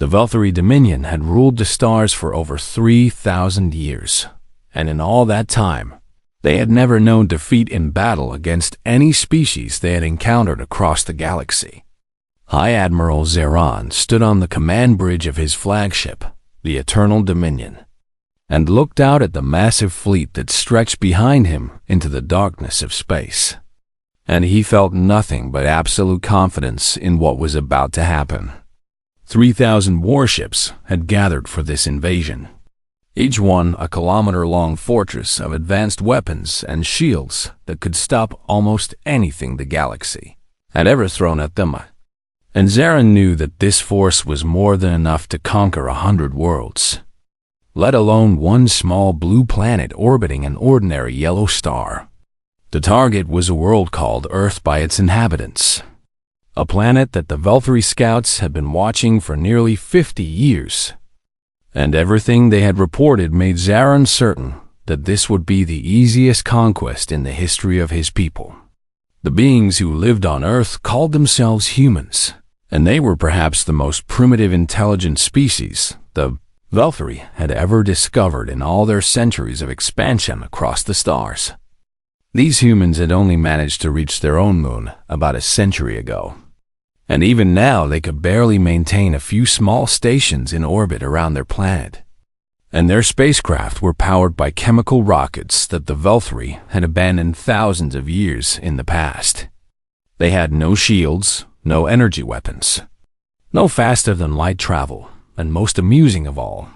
The Velthari Dominion had ruled the stars for over 3,000 years, and in all that time, they had never known defeat in battle against any species they had encountered across the galaxy. High Admiral Zeron stood on the command bridge of his flagship, the Eternal Dominion, and looked out at the massive fleet that stretched behind him into the darkness of space. And he felt nothing but absolute confidence in what was about to happen. 3,000 warships had gathered for this invasion, each one a kilometer-long fortress of advanced weapons and shields that could stop almost anything the galaxy had ever thrown at them. And Zeron knew that this force was more than enough to conquer 100 worlds, let alone one small blue planet orbiting an ordinary yellow star. The target was a world called Earth by its inhabitants, a planet that the Velthari scouts had been watching for nearly 50 years. And everything they had reported made Zeron certain that this would be the easiest conquest in the history of his people. The beings who lived on Earth called themselves humans, and they were perhaps the most primitive intelligent species the Velthari had ever discovered in all their centuries of expansion across the stars. These humans had only managed to reach their own moon about a century ago, and even now they could barely maintain a few small stations in orbit around their planet. And their spacecraft were powered by chemical rockets that the Velthari had abandoned thousands of years in the past. They had no shields, no energy weapons, no faster-than-light travel, and most amusing of all,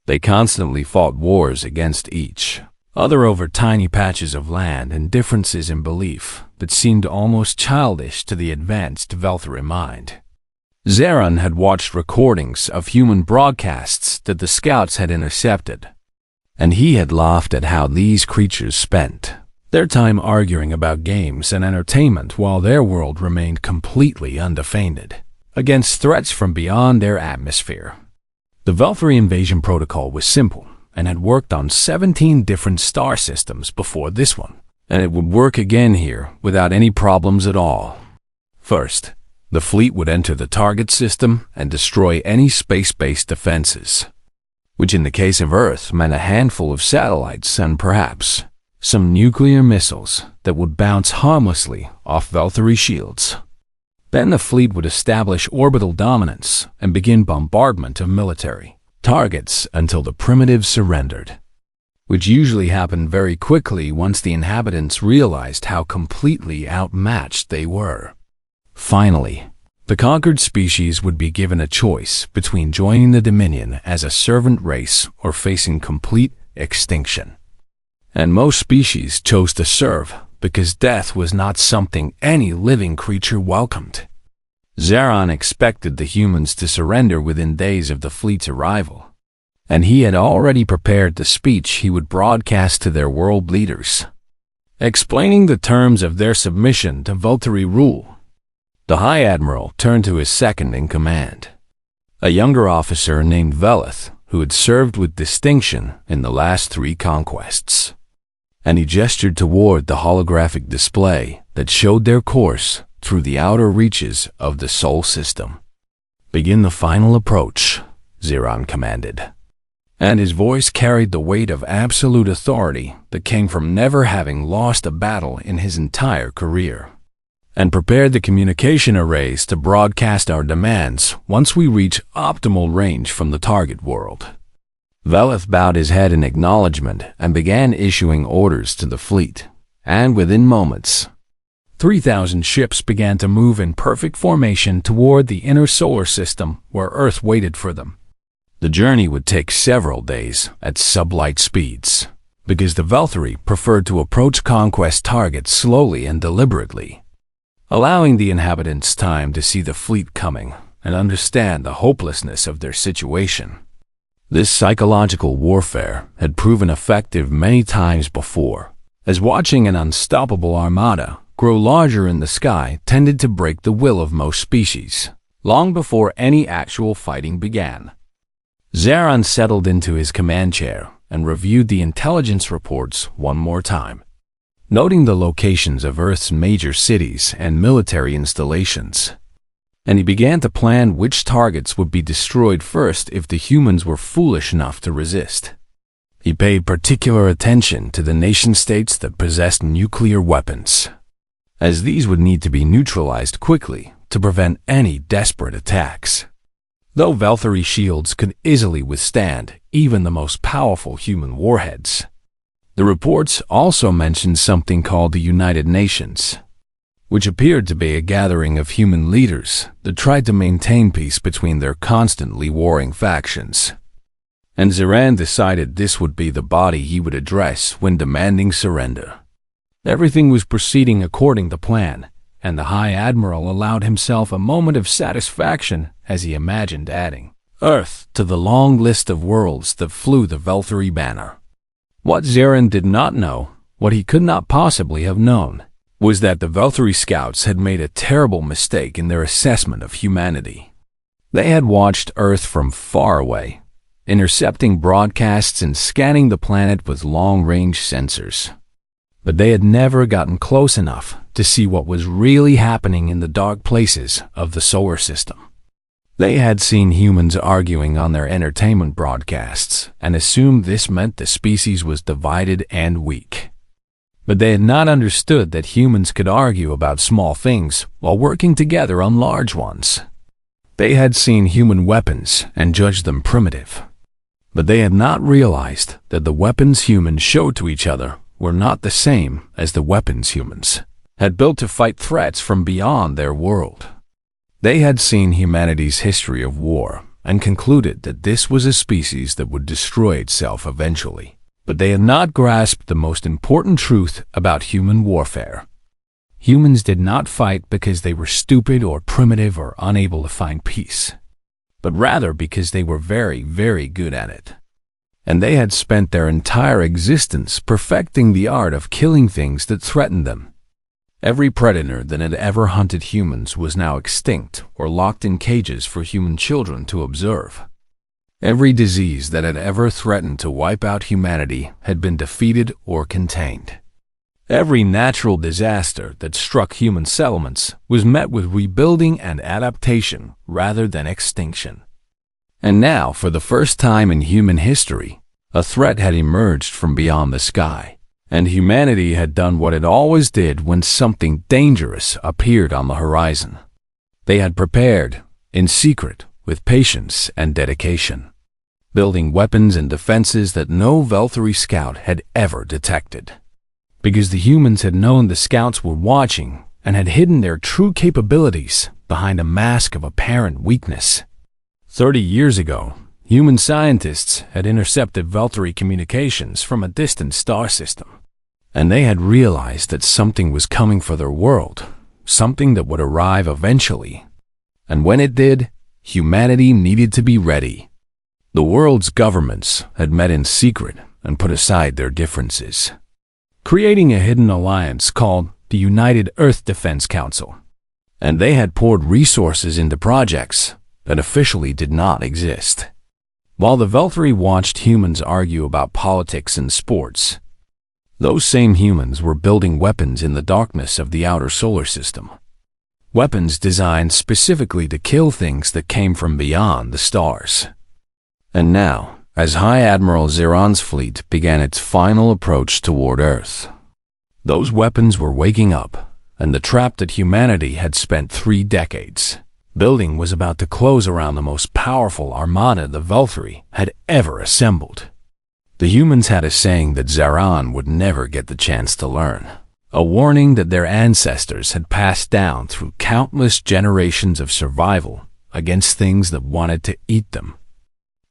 they constantly fought wars against each other over tiny patches of land and differences in belief that seemed almost childish to the advanced Velthari mind. Zeron had watched recordings of human broadcasts that the scouts had intercepted, and he had laughed at how these creatures spent their time arguing about games and entertainment while their world remained completely undefended against threats from beyond their atmosphere. The Velthari invasion protocol was simple and had worked on 17 different star systems before this one, and it would work again here without any problems at all. First, the fleet would enter the target system and destroy any space-based defenses, which in the case of Earth meant a handful of satellites and perhaps some nuclear missiles that would bounce harmlessly off Velthari shields. Then the fleet would establish orbital dominance and begin bombardment of military targets until the primitives surrendered, which usually happened very quickly once the inhabitants realized how completely outmatched they were. Finally, the conquered species would be given a choice between joining the Dominion as a servant race or facing complete extinction. And most species chose to serve because death was not something any living creature welcomed. Zeron expected the humans to surrender within days of the fleet's arrival, and he had already prepared the speech he would broadcast to their world leaders, explaining the terms of their submission to Velthari rule. The High Admiral turned to his second-in-command, a younger officer named Veleth, who had served with distinction in the last 3 conquests, and he gestured toward the holographic display that showed their course through the outer reaches of the Sol system. "Begin the final approach," Zeron commanded, and his voice carried the weight of absolute authority that came from never having lost a battle in his entire career. "And prepare the communication arrays to broadcast our demands once we reach optimal range from the target world." Veleth bowed his head in acknowledgement and began issuing orders to the fleet, and within moments, 3,000 ships began to move in perfect formation toward the inner solar system where Earth waited for them. The journey would take several days at sublight speeds, because the Velthari preferred to approach conquest targets slowly and deliberately, allowing the inhabitants time to see the fleet coming and understand the hopelessness of their situation. This psychological warfare had proven effective many times before, as watching an unstoppable armada grow larger in the sky tended to break the will of most species, long before any actual fighting began. Zeron settled into his command chair and reviewed the intelligence reports one more time, noting the locations of Earth's major cities and military installations. and he began to plan which targets would be destroyed first if the humans were foolish enough to resist. He paid particular attention to the nation-states that possessed nuclear weapons, as these would need to be neutralized quickly to prevent any desperate attacks. Though Valkyrie shields could easily withstand even the most powerful human warheads, the reports also mentioned something called the United Nations, which appeared to be a gathering of human leaders that tried to maintain peace between their constantly warring factions. And Zeran decided this would be the body he would address when demanding surrender. Everything was proceeding according to plan, and the High Admiral allowed himself a moment of satisfaction as he imagined adding Earth to the long list of worlds that flew the Valkyrie banner. What Zeran did not know, what he could not possibly have known, was that the Valkyrie scouts had made a terrible mistake in their assessment of humanity. They had watched Earth from far away, intercepting broadcasts and scanning the planet with long-range sensors. But they had never gotten close enough to see what was really happening in the dark places of the solar system. They had seen humans arguing on their entertainment broadcasts and assumed this meant the species was divided and weak. But they had not understood that humans could argue about small things while working together on large ones. They had seen human weapons and judged them primitive. But they had not realized that the weapons humans showed to each other were not the same as the weapons humans had built to fight threats from beyond their world. They had seen humanity's history of war and concluded that this was a species that would destroy itself eventually. But they had not grasped the most important truth about human warfare. Humans did not fight because they were stupid or primitive or unable to find peace, but rather because they were very, very good at it. And they had spent their entire existence perfecting the art of killing things that threatened them. Every predator that had ever hunted humans was now extinct or locked in cages for human children to observe. Every disease that had ever threatened to wipe out humanity had been defeated or contained. Every natural disaster that struck human settlements was met with rebuilding and adaptation rather than extinction. And now, for the first time in human history, a threat had emerged from beyond the sky, and humanity had done what it always did when something dangerous appeared on the horizon. They had prepared, in secret, with patience and dedication, building weapons and defenses that no Valkyrie scout had ever detected. Because the humans had known the scouts were watching and had hidden their true capabilities behind a mask of apparent weakness. 30 years ago, human scientists had intercepted Valkyrie communications from a distant star system, and they had realized that something was coming for their world, something that would arrive eventually. And when it did, humanity needed to be ready. The world's governments had met in secret and put aside their differences, creating a hidden alliance called the United Earth Defense Council, and they had poured resources into projects that officially did not exist. While the Valkyrie watched humans argue about politics and sports, those same humans were building weapons in the darkness of the outer solar system. Weapons designed specifically to kill things that came from beyond the stars. And now, as High Admiral Zeran's fleet began its final approach toward Earth, those weapons were waking up, and the trap that humanity had spent 3 decades building was about to close around the most powerful armada the Valkyrie had ever assembled. The humans had a saying that Zeran would never get the chance to learn, a warning that their ancestors had passed down through countless generations of survival against things that wanted to eat them.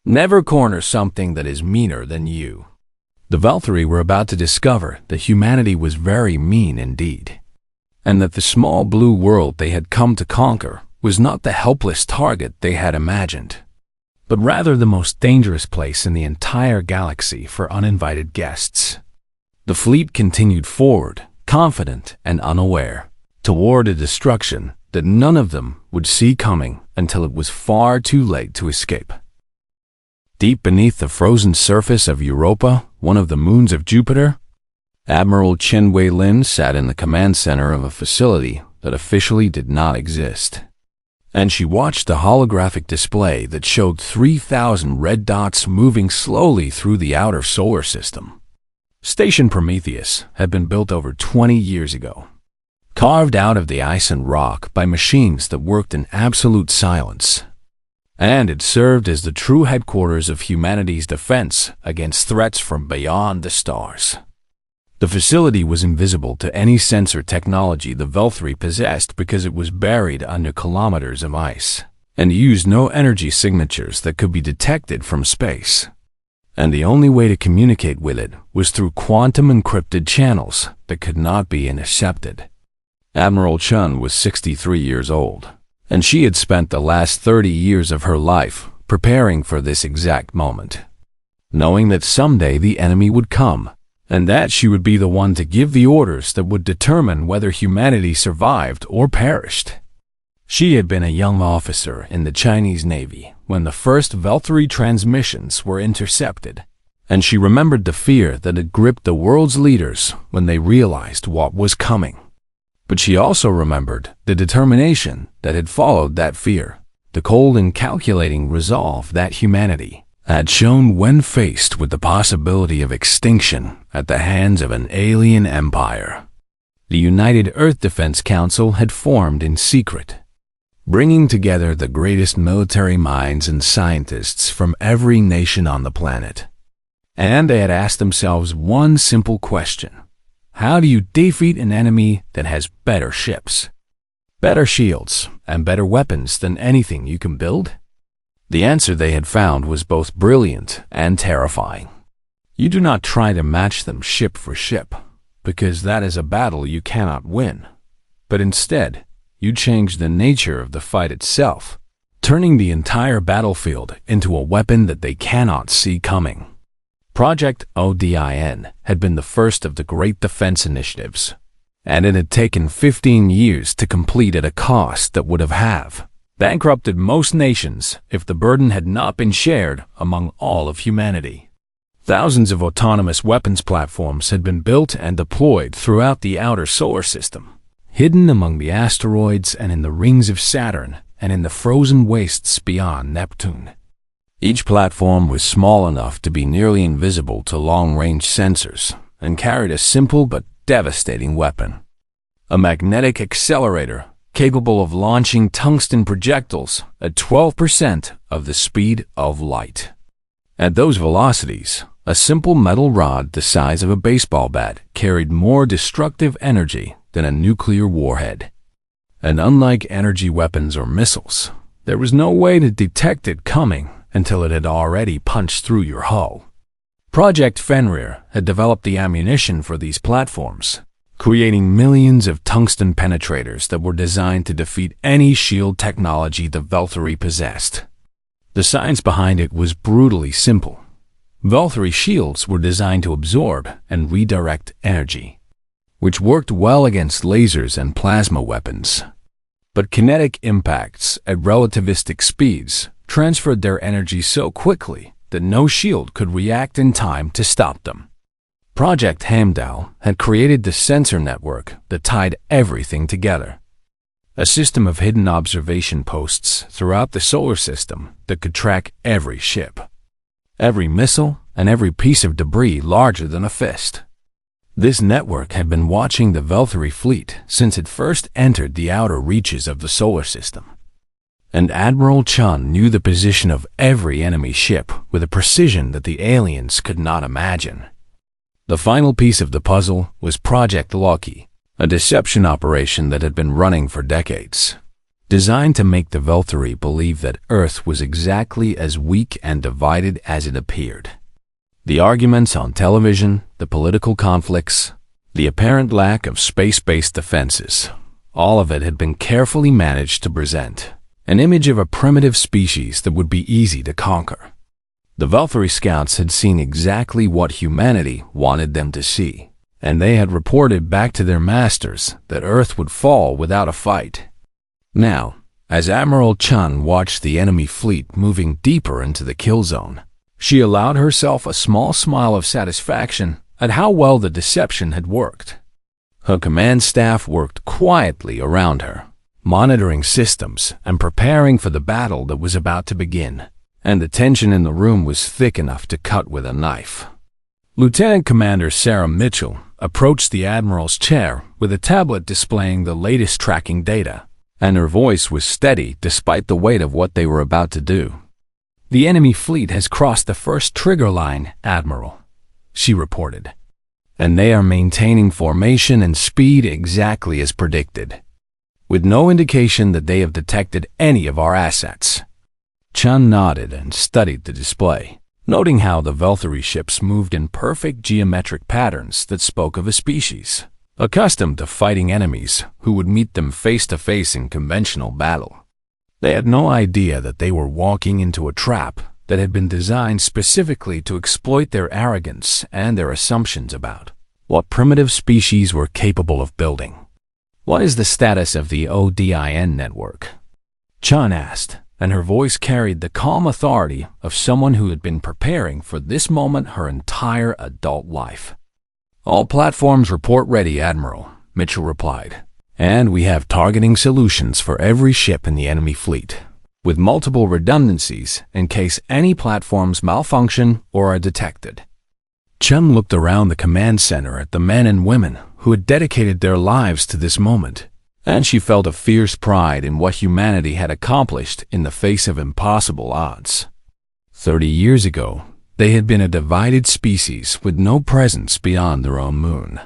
Never corner something that is meaner than you. The Valkyrie were about to discover that humanity was very mean indeed, and that the small blue world they had come to conquer was not the helpless target they had imagined, but rather the most dangerous place in the entire galaxy for uninvited guests. The fleet continued forward, confident and unaware, toward a destruction that none of them would see coming until it was far too late to escape. Deep beneath the frozen surface of Europa, one of the moons of Jupiter, Admiral Chen Wei-lin sat in the command center of a facility that officially did not exist. and she watched the holographic display that showed 3,000 red dots moving slowly through the outer solar system. Station Prometheus had been built over 20 years ago, carved out of the ice and rock by machines that worked in absolute silence. And it served as the true headquarters of humanity's defense against threats from beyond the stars. The facility was invisible to any sensor technology the Velthri possessed because it was buried under kilometers of ice, and used no energy signatures that could be detected from space. And the only way to communicate with it was through quantum-encrypted channels that could not be intercepted. Admiral Chun was 63 years old, and she had spent the last 30 years of her life preparing for this exact moment, knowing that someday the enemy would come, and that she would be the one to give the orders that would determine whether humanity survived or perished. She had been a young officer in the Chinese Navy when the first Velthri transmissions were intercepted, and she remembered the fear that had gripped the world's leaders when they realized what was coming. But she also remembered the determination that had followed that fear, the cold and calculating resolve that humanity had shown when faced with the possibility of extinction at the hands of an alien empire. The United Earth Defense Council had formed in secret, bringing together the greatest military minds and scientists from every nation on the planet. And they had asked themselves one simple question: how do you defeat an enemy that has better ships, better shields, and better weapons than anything you can build? The answer they had found was both brilliant and terrifying. You do not try to match them ship for ship, because that is a battle you cannot win. But instead, you change the nature of the fight itself, turning the entire battlefield into a weapon that they cannot see coming. Project ODIN had been the first of the great defense initiatives, and it had taken 15 years to complete at a cost that would have bankrupted most nations if the burden had not been shared among all of humanity. Thousands of autonomous weapons platforms had been built and deployed throughout the outer solar system, hidden among the asteroids and in the rings of Saturn and in the frozen wastes beyond Neptune. Each platform was small enough to be nearly invisible to long-range sensors and carried a simple but devastating weapon: a magnetic accelerator capable of launching tungsten projectiles at 12% of the speed of light. At those velocities, a simple metal rod the size of a baseball bat carried more destructive energy than a nuclear warhead. And unlike energy weapons or missiles, there was no way to detect it coming until it had already punched through your hull. Project Fenrir had developed the ammunition for these platforms, creating millions of tungsten penetrators that were designed to defeat any shield technology the Velthri possessed. The science behind it was brutally simple. Velthri shields were designed to absorb and redirect energy, which worked well against lasers and plasma weapons. But kinetic impacts at relativistic speeds transferred their energy so quickly that no shield could react in time to stop them. Project Heimdall had created the sensor network that tied everything together, a system of hidden observation posts throughout the solar system that could track every ship, every missile, and every piece of debris larger than a fist. This network had been watching the Velthri fleet since it first entered the outer reaches of the solar system, and Admiral Chun knew the position of every enemy ship with a precision that the aliens could not imagine. The final piece of the puzzle was Project Loki, a deception operation that had been running for decades, designed to make the Velthri believe that Earth was exactly as weak and divided as it appeared. The arguments on television, the political conflicts, the apparent lack of space-based defenses, all of it had been carefully managed to present an image of a primitive species that would be easy to conquer. The Velthri scouts had seen exactly what humanity wanted them to see, and they had reported back to their masters that Earth would fall without a fight. Now, as Admiral Chun watched the enemy fleet moving deeper into the kill zone, she allowed herself a small smile of satisfaction at how well the deception had worked. Her command staff worked quietly around her, monitoring systems and preparing for the battle that was about to begin. And the tension in the room was thick enough to cut with a knife. Lieutenant Commander Sarah Mitchell approached the Admiral's chair with a tablet displaying the latest tracking data, and her voice was steady despite the weight of what they were about to do. "The enemy fleet has crossed the first trigger line, Admiral," she reported, "and they are maintaining formation and speed exactly as predicted, with no indication that they have detected any of our assets." Chun nodded and studied the display, noting how the Valkyrie ships moved in perfect geometric patterns that spoke of a species accustomed to fighting enemies who would meet them face-to-face in conventional battle. They had no idea that they were walking into a trap that had been designed specifically to exploit their arrogance and their assumptions about what primitive species were capable of building. "What is the status of the ODIN network?" Chun asked, and her voice carried the calm authority of someone who had been preparing for this moment her entire adult life. "All platforms report ready, Admiral," Mitchell replied, "and we have targeting solutions for every ship in the enemy fleet, with multiple redundancies in case any platforms malfunction or are detected." Chun looked around the command center at the men and women who had dedicated their lives to this moment, and she felt a fierce pride in what humanity had accomplished in the face of impossible odds. 30 years ago, they had been a divided species with no presence beyond their own moon.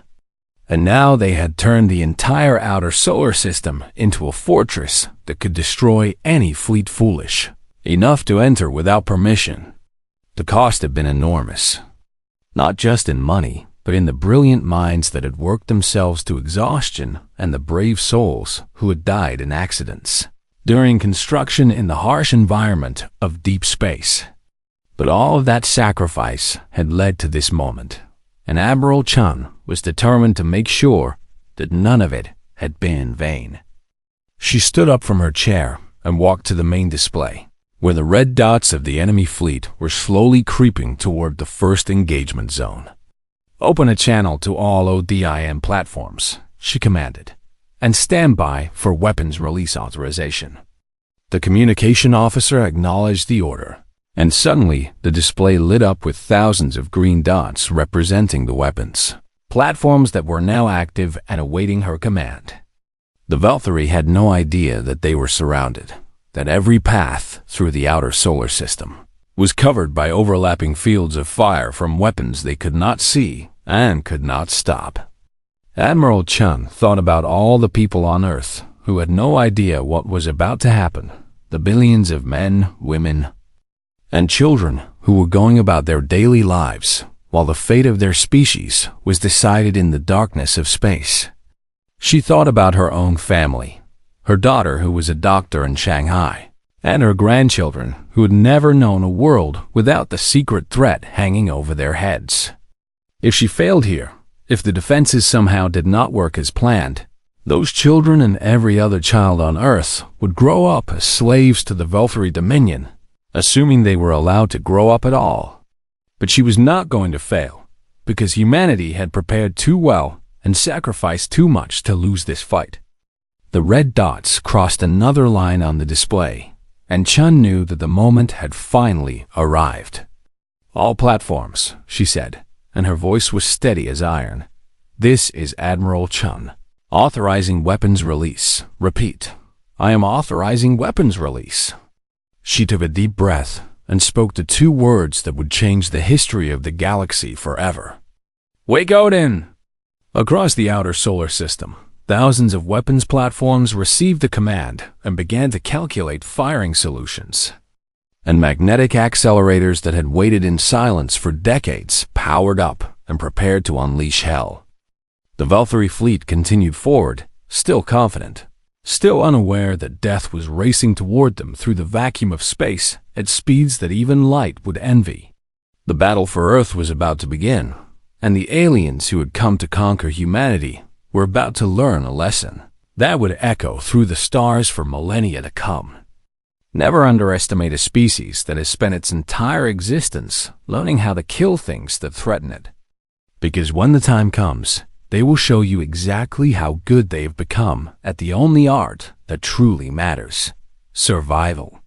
And now they had turned the entire outer solar system into a fortress that could destroy any fleet foolish enough to enter without permission. The cost had been enormous, not just in money, but in the brilliant minds that had worked themselves to exhaustion and the brave souls who had died in accidents during construction in the harsh environment of deep space. But all of that sacrifice had led to this moment, and Admiral Chun was determined to make sure that none of it had been in vain. She stood up from her chair and walked to the main display, where the red dots of the enemy fleet were slowly creeping toward the first engagement zone. "Open a channel to all ODIN platforms," she commanded, "and stand by for weapons release authorization." The communication officer acknowledged the order, and suddenly the display lit up with thousands of green dots representing the weapons platforms that were now active and awaiting her command. The Valkyrie had no idea that they were surrounded, that every path through the outer solar system was covered by overlapping fields of fire from weapons they could not see and could not stop. Admiral Chun thought about all the people on Earth who had no idea what was about to happen, the billions of men, women, and children who were going about their daily lives while the fate of their species was decided in the darkness of space. She thought about her own family, her daughter who was a doctor in Shanghai, and her grandchildren who had never known a world without the secret threat hanging over their heads. If she failed here, if the defenses somehow did not work as planned, those children and every other child on Earth would grow up as slaves to the Valkyrie Dominion, assuming they were allowed to grow up at all. But she was not going to fail, because humanity had prepared too well and sacrificed too much to lose this fight. The red dots crossed another line on the display, and Chun knew that the moment had finally arrived. "All platforms," she said, and her voice was steady as iron. "This is Admiral Chun, authorizing weapons release. Repeat, I am authorizing weapons release." She took a deep breath and spoke the two words that would change the history of the galaxy forever. "Wake Odin!" Across the outer solar system, thousands of weapons platforms received the command and began to calculate firing solutions. And magnetic accelerators that had waited in silence for decades powered up and prepared to unleash hell. The Valkyrie fleet continued forward, still confident, still unaware that death was racing toward them through the vacuum of space at speeds that even light would envy. The battle for Earth was about to begin, and the aliens who had come to conquer humanity were about to learn a lesson that would echo through the stars for millennia to come. Never underestimate a species that has spent its entire existence learning how to kill things that threaten it. Because when the time comes, they will show you exactly how good they have become at the only art that truly matters: survival.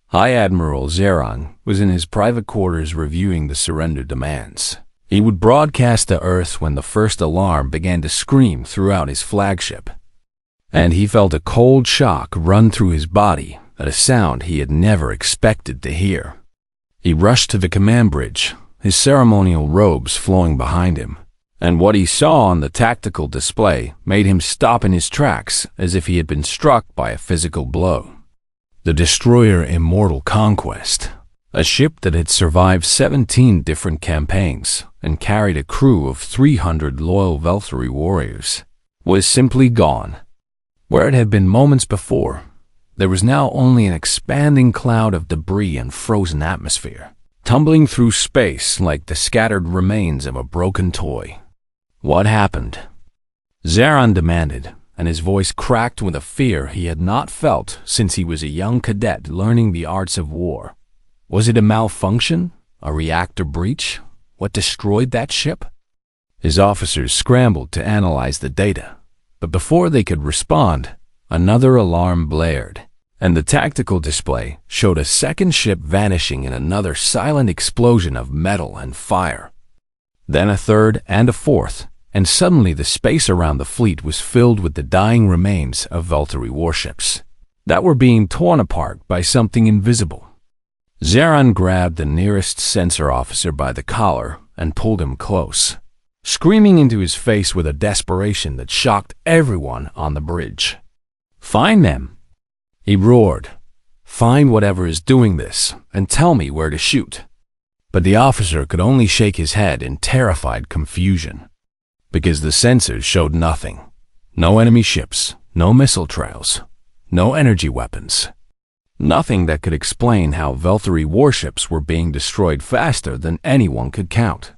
High Admiral Zeron was in his private quarters reviewing the surrender demands. He would broadcast to Earth when the first alarm began to scream throughout his flagship, and he felt a cold shock run through his body at a sound he had never expected to hear. He rushed to the command bridge, his ceremonial robes flowing behind him, and what he saw on the tactical display made him stop in his tracks as if he had been struck by a physical blow. The destroyer Immortal Conquest, a ship that had survived 17 different campaigns and carried a crew of 300 loyal Velthari warriors, was simply gone. Where it had been moments before, there was now only an expanding cloud of debris and frozen atmosphere, tumbling through space like the scattered remains of a broken toy. What happened? Zeron demanded, and his voice cracked with a fear he had not felt since he was a young cadet learning the arts of war. Was it a malfunction? A reactor breach? What destroyed that ship? His officers scrambled to analyze the data, but before they could respond, another alarm blared, and the tactical display showed a second ship vanishing in another silent explosion of metal and fire. Then a third and a fourth, and suddenly the space around the fleet was filled with the dying remains of Velthari warships that were being torn apart by something invisible. Zeron grabbed the nearest sensor officer by the collar and pulled him close, screaming into his face with a desperation that shocked everyone on the bridge. "Find them!" he roared. "Find whatever is doing this and tell me where to shoot." But the officer could only shake his head in terrified confusion, because the sensors showed nothing. No enemy ships, no missile trails, no energy weapons. Nothing that could explain how Velthari warships were being destroyed faster than anyone could count.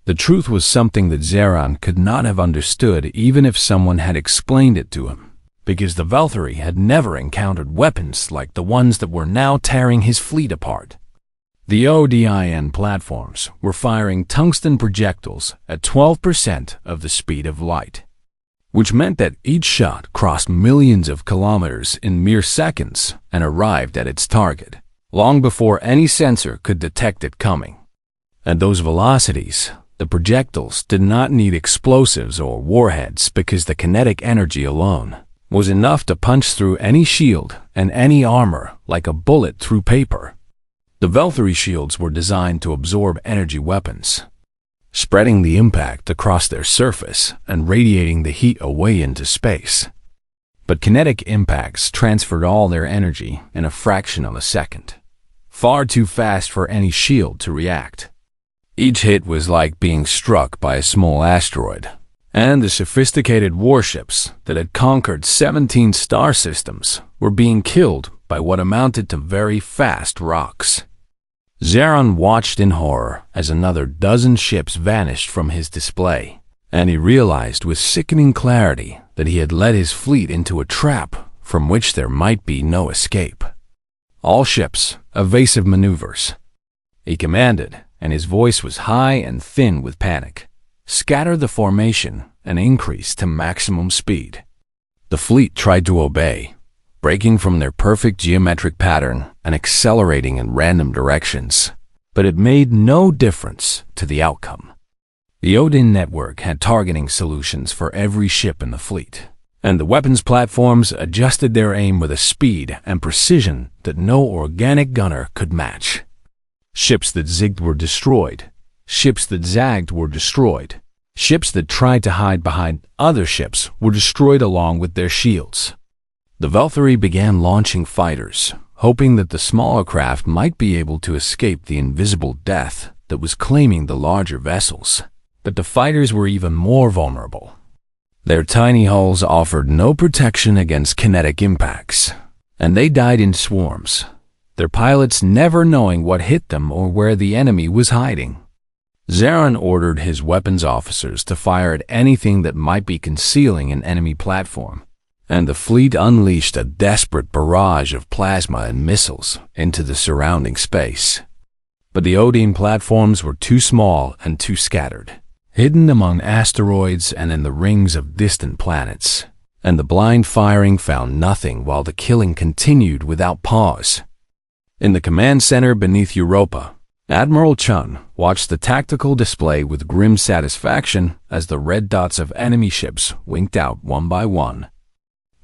The truth was something that Zeron could not have understood even if someone had explained it to him, because the Velthari had never encountered weapons like the ones that were now tearing his fleet apart. The ODIN platforms were firing tungsten projectiles at 12% of the speed of light, which meant that each shot crossed millions of kilometers in mere seconds and arrived at its target long before any sensor could detect it coming. At those velocities, the projectiles did not need explosives or warheads because the kinetic energy alone was enough to punch through any shield and any armor like a bullet through paper. The Velthari shields were designed to absorb energy weapons, spreading the impact across their surface and radiating the heat away into space. But kinetic impacts transferred all their energy in a fraction of a second, far too fast for any shield to react. Each hit was like being struck by a small asteroid, and the sophisticated warships that had conquered 17 star systems were being killed by what amounted to very fast rocks. Zeron watched in horror as another dozen ships vanished from his display, and he realized with sickening clarity that he had led his fleet into a trap from which there might be no escape. "All ships, evasive maneuvers," he commanded, and his voice was high and thin with panic. "Scatter the formation and increase to maximum speed." The fleet tried to obey, breaking from their perfect geometric pattern and accelerating in random directions, but it made no difference to the outcome. The Odin network had targeting solutions for every ship in the fleet, and the weapons platforms adjusted their aim with a speed and precision that no organic gunner could match. Ships that zigged were destroyed. Ships that zagged were destroyed. Ships that tried to hide behind other ships were destroyed along with their shields. The Velthari began launching fighters, hoping that the smaller craft might be able to escape the invisible death that was claiming the larger vessels. But the fighters were even more vulnerable. Their tiny hulls offered no protection against kinetic impacts, and they died in swarms, their pilots never knowing what hit them or where the enemy was hiding. Zeron ordered his weapons officers to fire at anything that might be concealing an enemy platform, and the fleet unleashed a desperate barrage of plasma and missiles into the surrounding space. But the Odin platforms were too small and too scattered. hidden among asteroids and in the rings of distant planets. And the blind firing found nothing while the killing continued without pause. In the command center beneath Europa, Admiral Chun watched the tactical display with grim satisfaction as the red dots of enemy ships winked out one by one.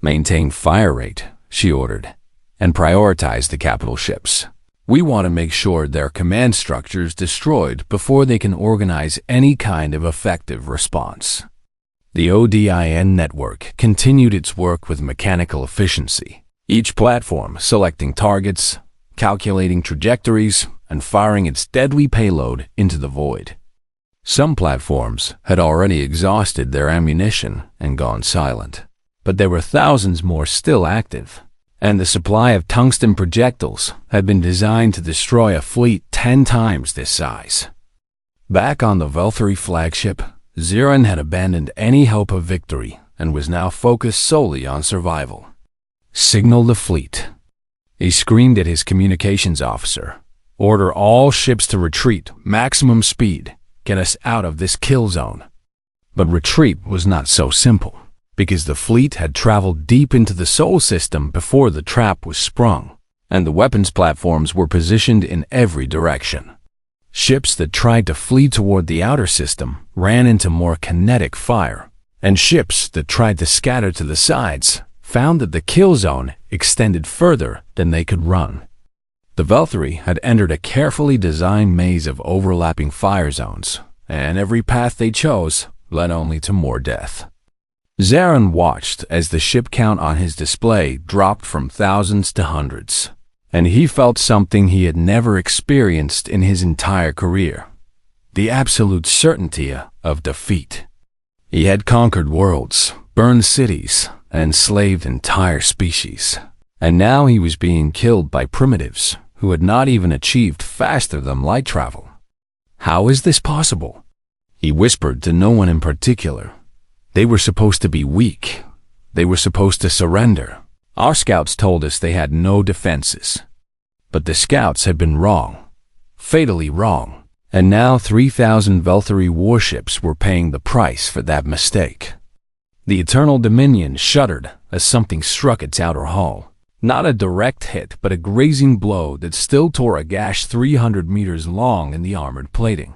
"Maintain fire rate," she ordered, "and prioritize the capital ships. We want to make sure their command structure is destroyed before they can organize any kind of effective response." The ODIN network continued its work with mechanical efficiency, each platform selecting targets, calculating trajectories, and firing its deadly payload into the void. Some platforms had already exhausted their ammunition and gone silent, but there were thousands more still active, and the supply of tungsten projectiles had been designed to destroy a fleet 10 times this size. Back on the Valkyrie flagship, Zeran had abandoned any hope of victory and was now focused solely on survival. "Signal the fleet," he screamed at his communications officer. "Order all ships to retreat, maximum speed. Get us out of this kill zone." But retreat was not so simple, because the fleet had traveled deep into the Sol system before the trap was sprung, and the weapons platforms were positioned in every direction. Ships that tried to flee toward the outer system ran into more kinetic fire, and ships that tried to scatter to the sides found that the kill zone extended further than they could run. The Valkyrie had entered a carefully designed maze of overlapping fire zones, and every path they chose led only to more death. Zeran watched as the ship count on his display dropped from thousands to hundreds, and he felt something he had never experienced in his entire career: the absolute certainty of defeat. He had conquered worlds, burned cities, and enslaved entire species, and now he was being killed by primitives who had not even achieved faster than light travel. "How is this possible?" he whispered to no one in particular. "They were supposed to be weak. They were supposed to surrender. Our scouts told us they had no defenses." But the scouts had been wrong, fatally wrong, and now 3,000 Valkyrie warships were paying the price for that mistake. The Eternal Dominion shuddered as something struck its outer hull. Not a direct hit, but a grazing blow that still tore a gash 300 meters long in the armored plating.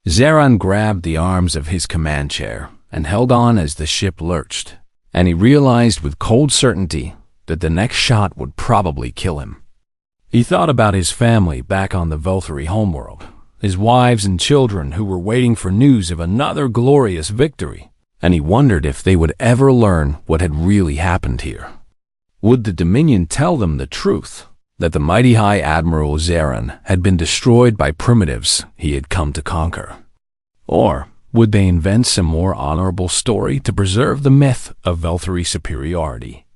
Zeran grabbed the arms of his command chair and held on as the ship lurched, and he realized with cold certainty that the next shot would probably kill him. He thought about his family back on the Valkyrie homeworld, his wives and children who were waiting for news of another glorious victory, and he wondered if they would ever learn what had really happened here. Would the Dominion tell them the truth, that the mighty High Admiral Zeran had been destroyed by primitives he had come to conquer? Or would they invent some more honorable story to preserve the myth of Valkyrie superiority?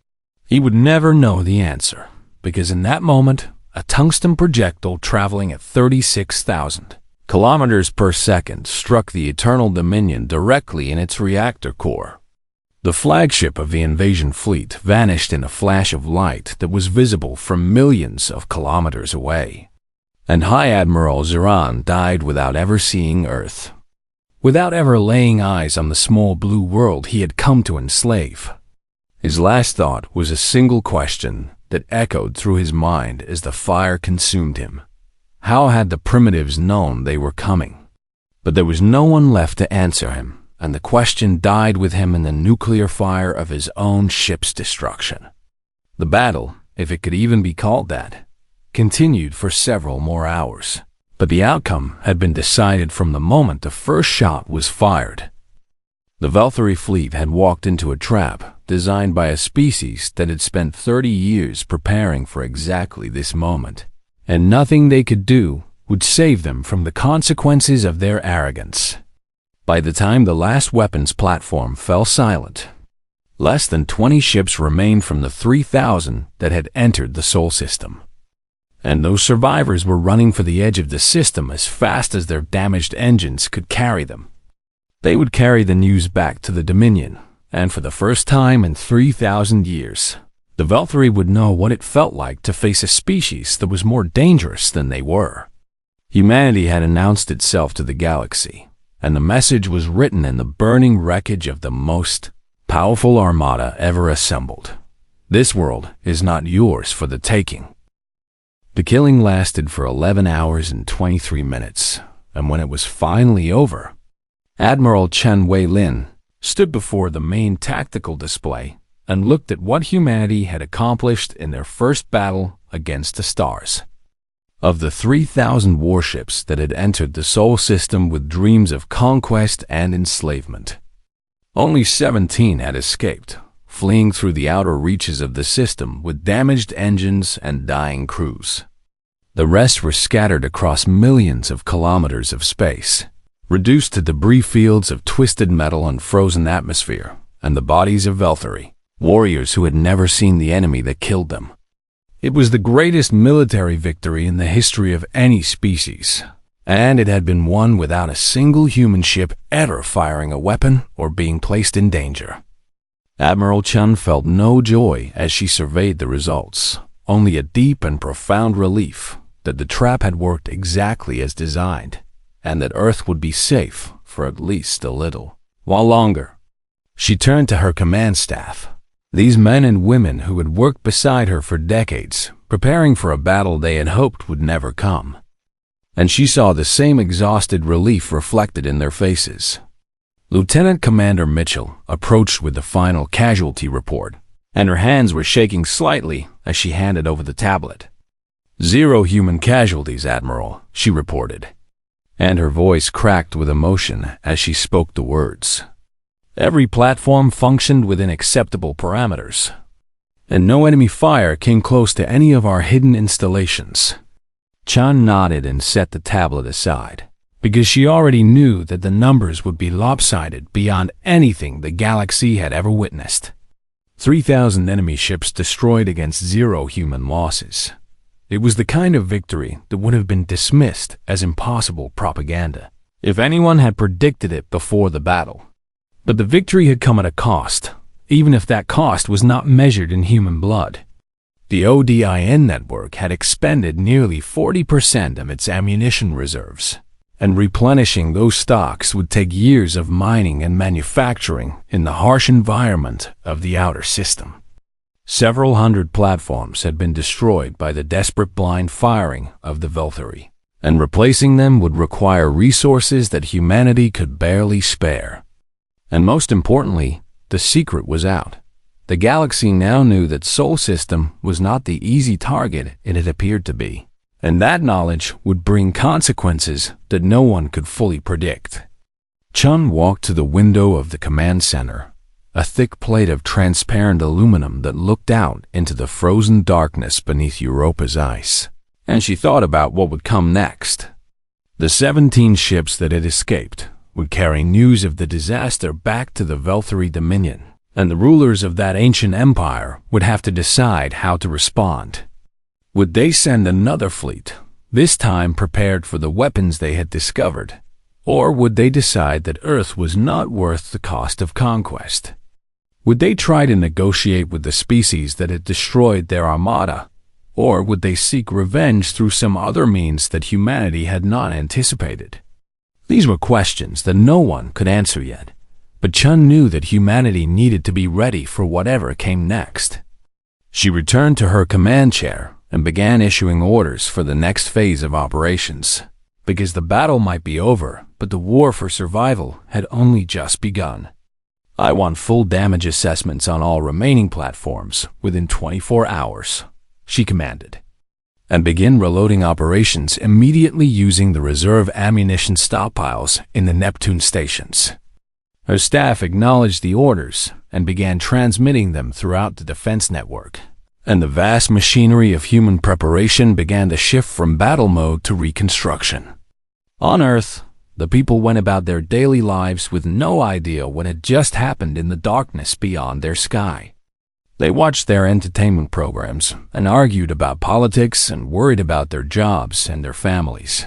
He would never know the answer, because in that moment, a tungsten projectile traveling at 36,000 kilometers per second struck the Eternal Dominion directly in its reactor core. The flagship of the invasion fleet vanished in a flash of light that was visible from millions of kilometers away, and High Admiral Zeran died without ever seeing Earth, without ever laying eyes on the small blue world he had come to enslave. His last thought was a single question that echoed through his mind as the fire consumed him. How had the primitives known they were coming? But there was no one left to answer him, and the question died with him in the nuclear fire of his own ship's destruction. The battle, if it could even be called that, continued for several more hours, but the outcome had been decided from the moment the first shot was fired. The Valkyrie fleet had walked into a trap designed by a species that had spent 30 years preparing for exactly this moment, and nothing they could do would save them from the consequences of their arrogance. By the time the last weapons platform fell silent, less than 20 ships remained from the 3,000 that had entered the Sol system. And those survivors were running for the edge of the system as fast as their damaged engines could carry them. They would carry the news back to the Dominion, and for the first time in 3,000 years, the Valkyrie would know what it felt like to face a species that was more dangerous than they were. Humanity had announced itself to the galaxy, and the message was written in the burning wreckage of the most powerful armada ever assembled. This world is not yours for the taking. The killing lasted for 11 hours and 23 minutes, and when it was finally over, Admiral Chen Wei-lin stood before the main tactical display and looked at what humanity had accomplished in their first battle against the stars. Of the 3,000 warships that had entered the Sol system with dreams of conquest and enslavement, only 17 had escaped, fleeing through the outer reaches of the system with damaged engines and dying crews. The rest were scattered across millions of kilometers of space, reduced to debris fields of twisted metal and frozen atmosphere, and the bodies of Velthari, warriors who had never seen the enemy that killed them. It was the greatest military victory in the history of any species, and it had been won without a single human ship ever firing a weapon or being placed in danger. Admiral Chen felt no joy as she surveyed the results, only a deep and profound relief that the trap had worked exactly as designed, and that Earth would be safe for at least a little while longer. She turned to her command staff, these men and women who had worked beside her for decades, preparing for a battle they had hoped would never come. And she saw the same exhausted relief reflected in their faces. Lieutenant Commander Mitchell approached with the final casualty report, and her hands were shaking slightly as she handed over the tablet. 0 human casualties, Admiral, she reported, and her voice cracked with emotion as she spoke the words. Every platform functioned within acceptable parameters, and no enemy fire came close to any of our hidden installations. Chan nodded and set the tablet aside, because she already knew that the numbers would be lopsided beyond anything the galaxy had ever witnessed. 3,000 enemy ships destroyed against 0 human losses. It was the kind of victory that would have been dismissed as impossible propaganda if anyone had predicted it before the battle. But the victory had come at a cost, even if that cost was not measured in human blood. The ODIN network had expended nearly 40% of its ammunition reserves, and replenishing those stocks would take years of mining and manufacturing in the harsh environment of the outer system. Several hundred platforms had been destroyed by the desperate blind firing of the Velthari, and replacing them would require resources that humanity could barely spare. And most importantly, the secret was out. The galaxy now knew that Sol System was not the easy target it had appeared to be, and that knowledge would bring consequences that no one could fully predict. Chun walked to the window of the command center, a thick plate of transparent aluminum that looked out into the frozen darkness beneath Europa's ice, and she thought about what would come next. The 17 ships that had escaped would carry news of the disaster back to the Velthari Dominion, and the rulers of that ancient empire would have to decide how to respond. Would they send another fleet, this time prepared for the weapons they had discovered, or would they decide that Earth was not worth the cost of conquest? Would they try to negotiate with the species that had destroyed their armada, or would they seek revenge through some other means that humanity had not anticipated? These were questions that no one could answer yet, but Chun knew that humanity needed to be ready for whatever came next. She returned to her command chair and began issuing orders for the next phase of operations, because the battle might be over, but the war for survival had only just begun. I want full damage assessments on all remaining platforms within 24 hours, she commanded, and begin reloading operations immediately using the reserve ammunition stockpiles in the Neptune stations. Her staff acknowledged the orders and began transmitting them throughout the defense network, and the vast machinery of human preparation began to shift from battle mode to reconstruction. On Earth, the people went about their daily lives with no idea what had just happened in the darkness beyond their sky. They watched their entertainment programs and argued about politics and worried about their jobs and their families,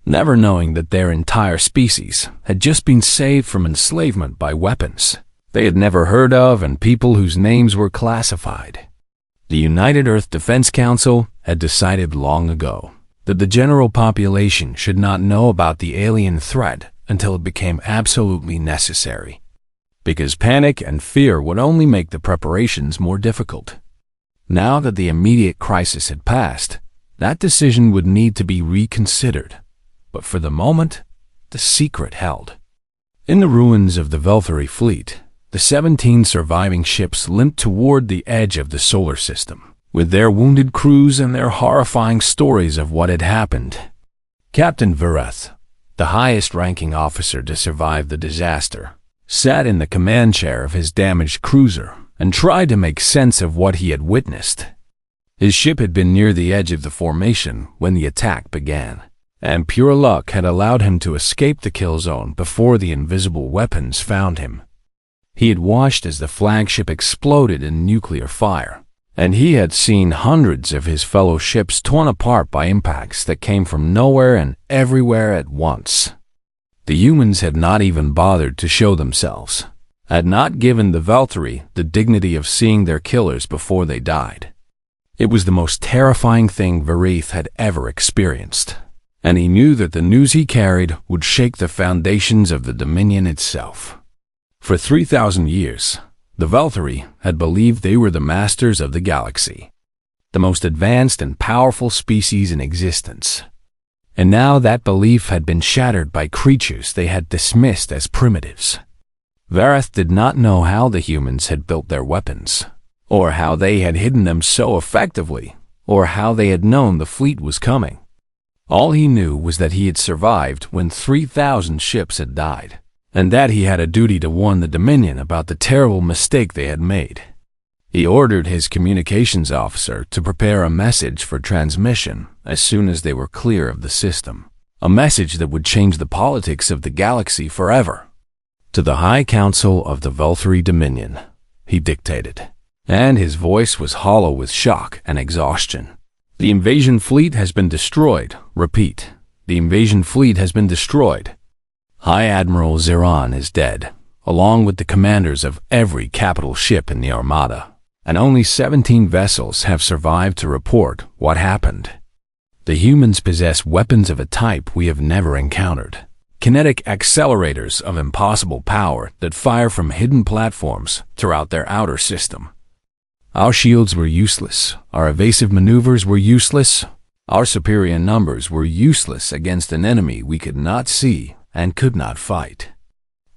never knowing that their entire species had just been saved from enslavement by weapons they had never heard of and people whose names were classified. The United Earth Defense Council had decided long ago that the general population should not know about the alien threat until it became absolutely necessary. Because panic and fear would only make the preparations more difficult. Now that the immediate crisis had passed, that decision would need to be reconsidered. But for the moment, the secret held. In the ruins of the Velthari fleet, the 17 surviving ships limped toward the edge of the solar system, with their wounded crews and their horrifying stories of what had happened. Captain Vereth, the highest-ranking officer to survive the disaster, sat in the command chair of his damaged cruiser and tried to make sense of what he had witnessed. His ship had been near the edge of the formation when the attack began, and pure luck had allowed him to escape the kill zone before the invisible weapons found him. He had watched as the flagship exploded in nuclear fire, and he had seen hundreds of his fellow ships torn apart by impacts that came from nowhere and everywhere at once. The humans had not even bothered to show themselves, had not given the Velthari the dignity of seeing their killers before they died. It was the most terrifying thing Vereth had ever experienced, and he knew that the news he carried would shake the foundations of the Dominion itself. For 3,000 years, the Velthari had believed they were the masters of the galaxy, the most advanced and powerful species in existence. And now that belief had been shattered by creatures they had dismissed as primitives. Vereth did not know how the humans had built their weapons, or how they had hidden them so effectively, or how they had known the fleet was coming. All he knew was that he had survived when 3,000 ships had died, and that he had a duty to warn the Dominion about the terrible mistake they had made. He ordered his communications officer to prepare a message for transmission as soon as they were clear of the system, a message that would change the politics of the galaxy forever. To the High Council of the Velthari Dominion, he dictated, and his voice was hollow with shock and exhaustion. The invasion fleet has been destroyed. Repeat, the invasion fleet has been destroyed. High Admiral Zeron is dead, along with the commanders of every capital ship in the Armada, and only 17 vessels have survived to report what happened. The humans possess weapons of a type we have never encountered. Kinetic accelerators of impossible power that fire from hidden platforms throughout their outer system. Our shields were useless, our evasive maneuvers were useless, our superior numbers were useless against an enemy we could not see and could not fight.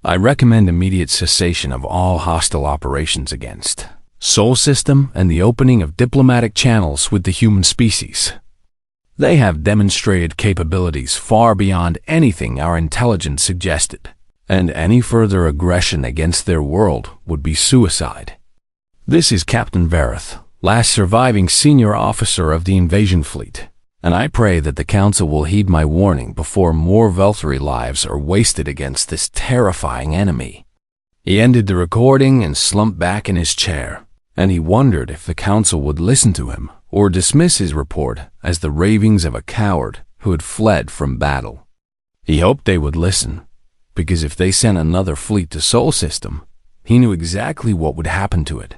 I recommend immediate cessation of all hostile operations against Sol System and the opening of diplomatic channels with the human species. They have demonstrated capabilities far beyond anything our intelligence suggested, and any further aggression against their world would be suicide. This is Captain Vereth, last surviving senior officer of the invasion fleet, and I pray that the Council will heed my warning before more Velthari lives are wasted against this terrifying enemy. He ended the recording and slumped back in his chair, and he wondered if the Council would listen to him or dismiss his report as the ravings of a coward who had fled from battle. He hoped they would listen, because if they sent another fleet to Sol System, he knew exactly what would happen to it.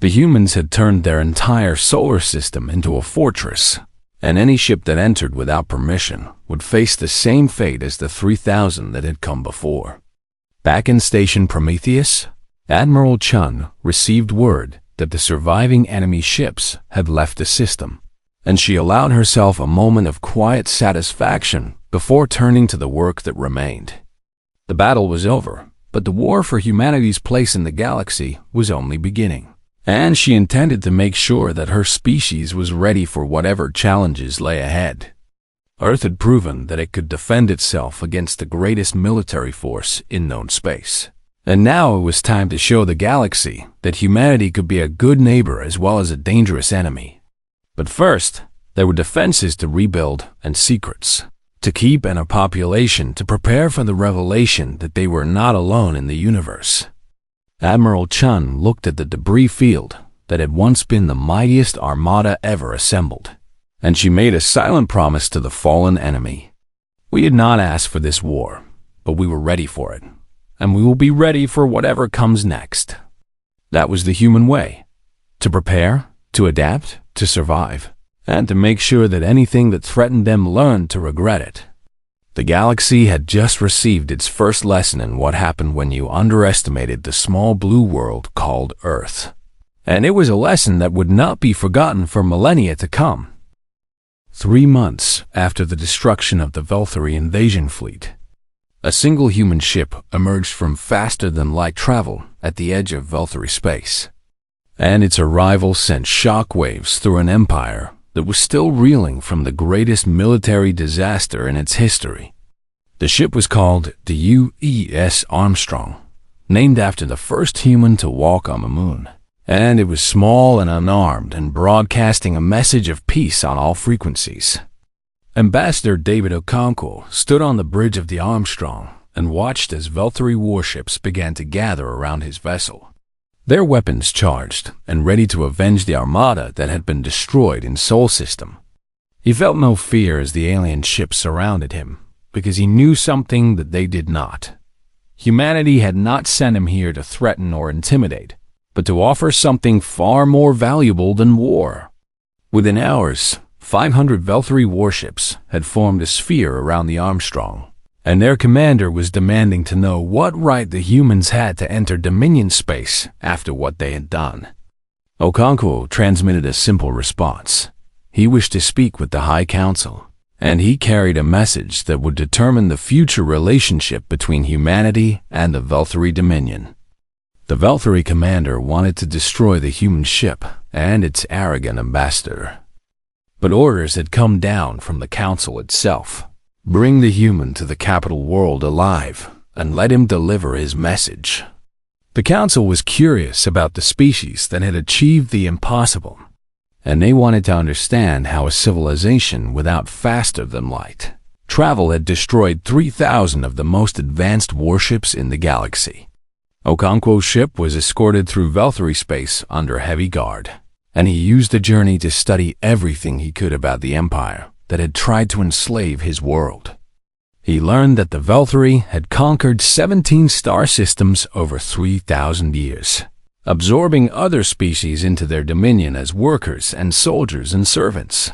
The humans had turned their entire solar system into a fortress, and any ship that entered without permission would face the same fate as the 3,000 that had come before. Back in Station Prometheus, Admiral Chun received word that the surviving enemy ships had left the system, and she allowed herself a moment of quiet satisfaction before turning to the work that remained. The battle was over, but the war for humanity's place in the galaxy was only beginning, and she intended to make sure that her species was ready for whatever challenges lay ahead. Earth had proven that it could defend itself against the greatest military force in known space. And now it was time to show the galaxy that humanity could be a good neighbor as well as a dangerous enemy. But first, there were defenses to rebuild and secrets to keep, and a population to prepare for the revelation that they were not alone in the universe. Admiral Chun looked at the debris field that had once been the mightiest armada ever assembled, and she made a silent promise to the fallen enemy. We had not asked for this war, but we were ready for it. And we will be ready for whatever comes next. That was the human way, to prepare, to adapt, to survive, and to make sure that anything that threatened them learned to regret it. The galaxy had just received its first lesson in what happened when you underestimated the small blue world called Earth. And it was a lesson that would not be forgotten for millennia to come. 3 months after the destruction of the Velthari invasion fleet, a single human ship emerged from faster-than-light travel at the edge of Velthari space. And its arrival sent shockwaves through an empire that was still reeling from the greatest military disaster in its history. The ship was called the U.S. Armstrong, named after the first human to walk on the moon. And it was small and unarmed and broadcasting a message of peace on all frequencies. Ambassador David Okonkwo stood on the bridge of the Armstrong and watched as Velthari warships began to gather around his vessel, their weapons charged and ready to avenge the Armada that had been destroyed in Sol System. He felt no fear as the alien ships surrounded him, because he knew something that they did not. Humanity had not sent him here to threaten or intimidate, but to offer something far more valuable than war. Within hours, 500 Velthari warships had formed a sphere around the Armstrong, and their commander was demanding to know what right the humans had to enter Dominion space after what they had done. Okonkwo transmitted a simple response. He wished to speak with the High Council, and he carried a message that would determine the future relationship between humanity and the Velthari Dominion. The Velthari commander wanted to destroy the human ship and its arrogant ambassador. But orders had come down from the council itself. Bring the human to the capital world alive and let him deliver his message. The council was curious about the species that had achieved the impossible, and they wanted to understand how a civilization without faster-than-light travel had destroyed 3,000 of the most advanced warships in the galaxy. Okonkwo's ship was escorted through Velthari space under heavy guard, and he used the journey to study everything he could about the Empire that had tried to enslave his world. He learned that the Velthari had conquered 17 star systems over 3,000 years, absorbing other species into their dominion as workers and soldiers and servants.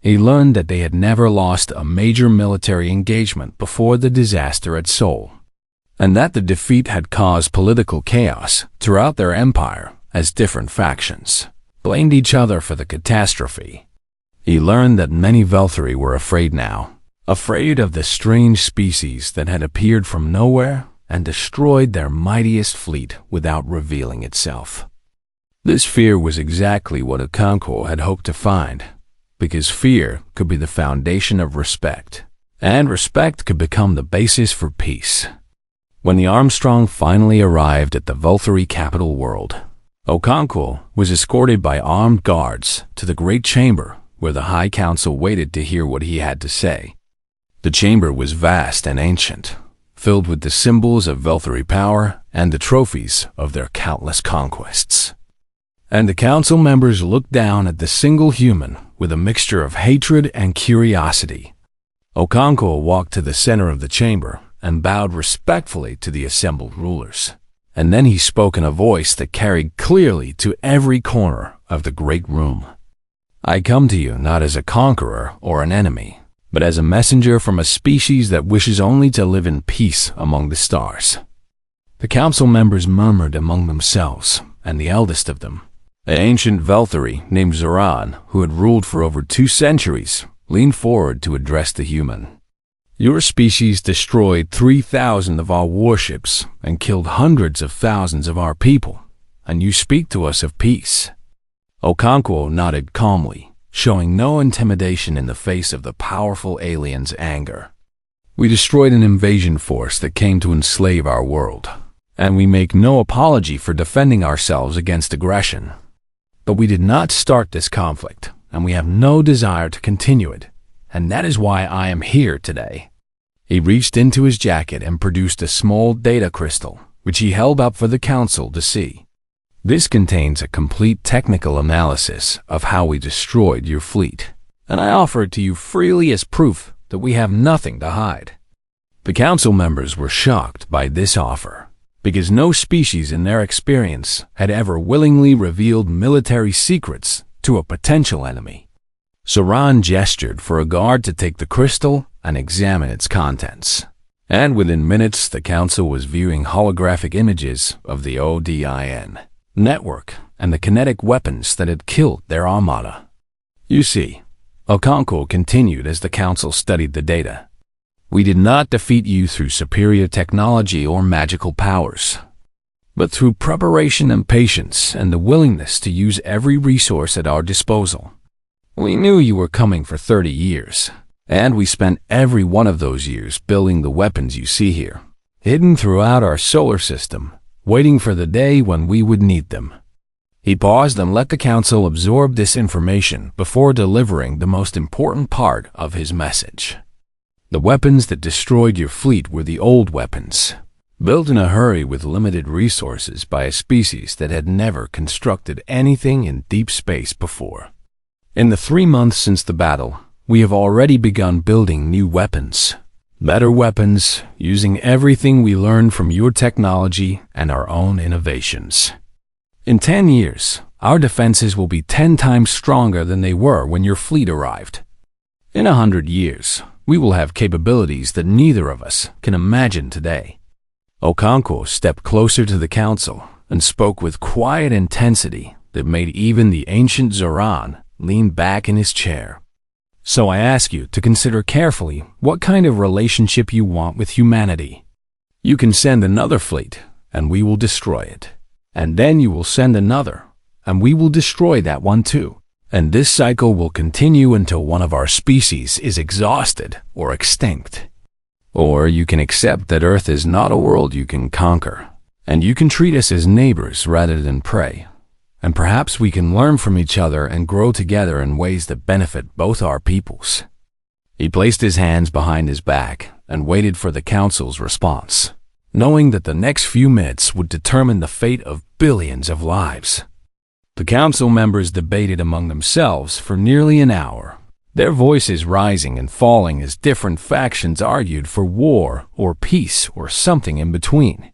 He learned that they had never lost a major military engagement before the disaster at Sol, and that the defeat had caused political chaos throughout their empire as different factions blamed each other for the catastrophe. He learned that many Velthari were afraid now, afraid of the strange species that had appeared from nowhere and destroyed their mightiest fleet without revealing itself. This fear was exactly what Okonkwo had hoped to find, because fear could be the foundation of respect, and respect could become the basis for peace. When the Armstrong finally arrived at the Velthari capital world, Okonkwo was escorted by armed guards to the great chamber where the High Council waited to hear what he had to say. The chamber was vast and ancient, filled with the symbols of Velthari power and the trophies of their countless conquests. And the council members looked down at the single human with a mixture of hatred and curiosity. Okonkwo walked to the center of the chamber and bowed respectfully to the assembled rulers. And then he spoke in a voice that carried clearly to every corner of the great room. I come to you not as a conqueror or an enemy, but as a messenger from a species that wishes only to live in peace among the stars. The council members murmured among themselves, and the eldest of them, an ancient Velthari named Zoran, who had ruled for over 2 centuries, leaned forward to address the human. Your species destroyed 3,000 of our warships and killed hundreds of thousands of our people, and you speak to us of peace. Okonkwo nodded calmly, showing no intimidation in the face of the powerful alien's anger. We destroyed an invasion force that came to enslave our world, and we make no apology for defending ourselves against aggression. But we did not start this conflict, and we have no desire to continue it. And that is why I am here today. He reached into his jacket and produced a small data crystal, which he held up for the council to see. This contains a complete technical analysis of how we destroyed your fleet, and I offer it to you freely as proof that we have nothing to hide. The council members were shocked by this offer, because no species in their experience had ever willingly revealed military secrets to a potential enemy. Zoran gestured for a guard to take the crystal and examine its contents. And within minutes, the council was viewing holographic images of the ODIN network and the kinetic weapons that had killed their Armada. You see, Okonkwo continued as the council studied the data. We did not defeat you through superior technology or magical powers, but through preparation and patience and the willingness to use every resource at our disposal. We knew you were coming for 30 years, and we spent every one of those years building the weapons you see here, hidden throughout our solar system, waiting for the day when we would need them. He paused and let the council absorb this information before delivering the most important part of his message. The weapons that destroyed your fleet were the old weapons, built in a hurry with limited resources by a species that had never constructed anything in deep space before. In the 3 months since the battle, we have already begun building new weapons. Better weapons, using everything we learned from your technology and our own innovations. In 10 years, our defenses will be 10 times stronger than they were when your fleet arrived. In 100 years, we will have capabilities that neither of us can imagine today. Okonkwo stepped closer to the council and spoke with quiet intensity that made even the ancient Zoran lean back in his chair. So I ask you to consider carefully what kind of relationship you want with humanity. You can send another fleet, and we will destroy it. And then you will send another, and we will destroy that one too. And this cycle will continue until one of our species is exhausted or extinct. Or you can accept that Earth is not a world you can conquer, and you can treat us as neighbors rather than prey. And perhaps we can learn from each other and grow together in ways that benefit both our peoples. He placed his hands behind his back and waited for the council's response, knowing that the next few minutes would determine the fate of billions of lives. The council members debated among themselves for nearly an hour, their voices rising and falling as different factions argued for war or peace or something in between.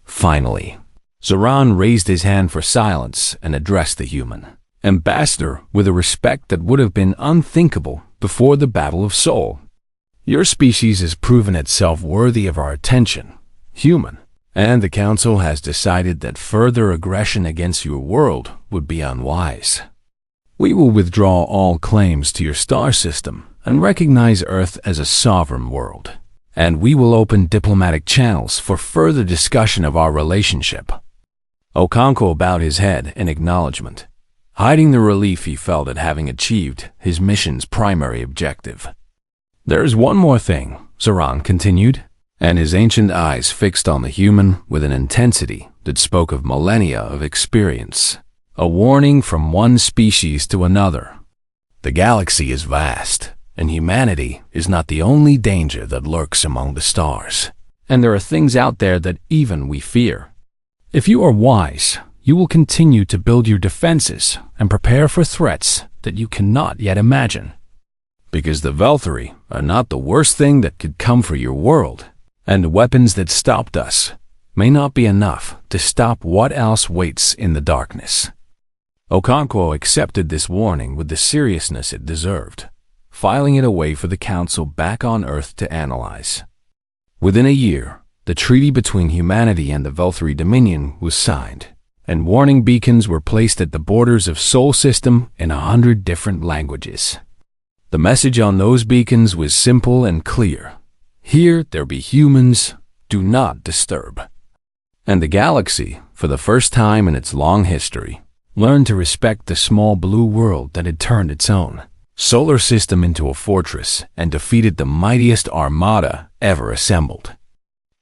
Finally, Zoran raised his hand for silence and addressed the human ambassador with a respect that would have been unthinkable before the Battle of Seoul. Your species has proven itself worthy of our attention, human, and the council has decided that further aggression against your world would be unwise. We will withdraw all claims to your star system and recognize Earth as a sovereign world, and we will open diplomatic channels for further discussion of our relationship. Okonkwo bowed his head in acknowledgement, hiding the relief he felt at having achieved his mission's primary objective. There is one more thing, Zoran continued, and his ancient eyes fixed on the human with an intensity that spoke of millennia of experience, a warning from one species to another. The galaxy is vast, and humanity is not the only danger that lurks among the stars, and there are things out there that even we fear. If you are wise, you will continue to build your defenses and prepare for threats that you cannot yet imagine. Because the Velthari are not the worst thing that could come for your world, and the weapons that stopped us may not be enough to stop what else waits in the darkness. Okonkwo accepted this warning with the seriousness it deserved, filing it away for the council back on Earth to analyze. Within a year, the treaty between humanity and the Velthari Dominion was signed, and warning beacons were placed at the borders of Sol System in 100 different languages. The message on those beacons was simple and clear. Here there be humans, do not disturb. And the galaxy, for the first time in its long history, learned to respect the small blue world that had turned its own solar system into a fortress and defeated the mightiest armada ever assembled.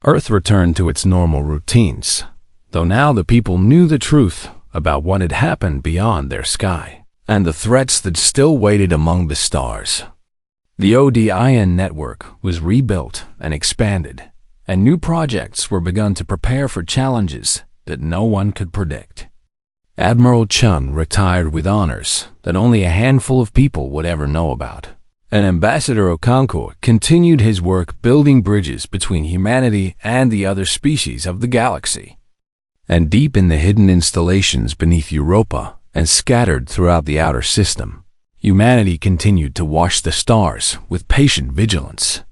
Earth returned to its normal routines, though now the people knew the truth about what had happened beyond their sky, and the threats that still waited among the stars. The ODIN network was rebuilt and expanded, and new projects were begun to prepare for challenges that no one could predict. Admiral Chun retired with honors that only a handful of people would ever know about, and Ambassador Okonkwo continued his work building bridges between humanity and the other species of the galaxy. And deep in the hidden installations beneath Europa and scattered throughout the outer system, Humanity continued to watch the stars with patient vigilance,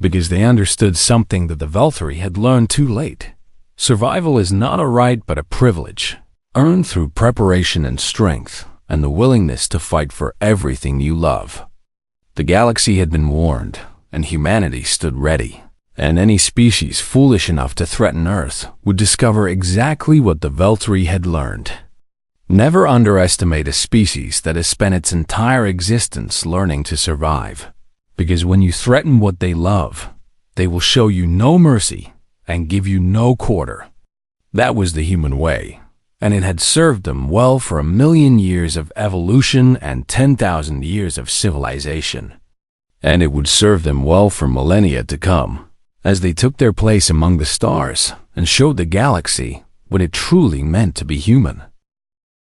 because they understood something that the Veltari had learned too late. Survival is not a right but a privilege, earned through preparation and strength, and the willingness to fight for everything you love. The galaxy had been warned, and humanity stood ready, and any species foolish enough to threaten Earth would discover exactly what the Veltari had learned. Never underestimate a species that has spent its entire existence learning to survive, because when you threaten what they love, they will show you no mercy and give you no quarter. That was the human way, and it had served them well for 1,000,000 years of evolution and 10,000 years of civilization. And it would serve them well for millennia to come, as they took their place among the stars and showed the galaxy what it truly meant to be human.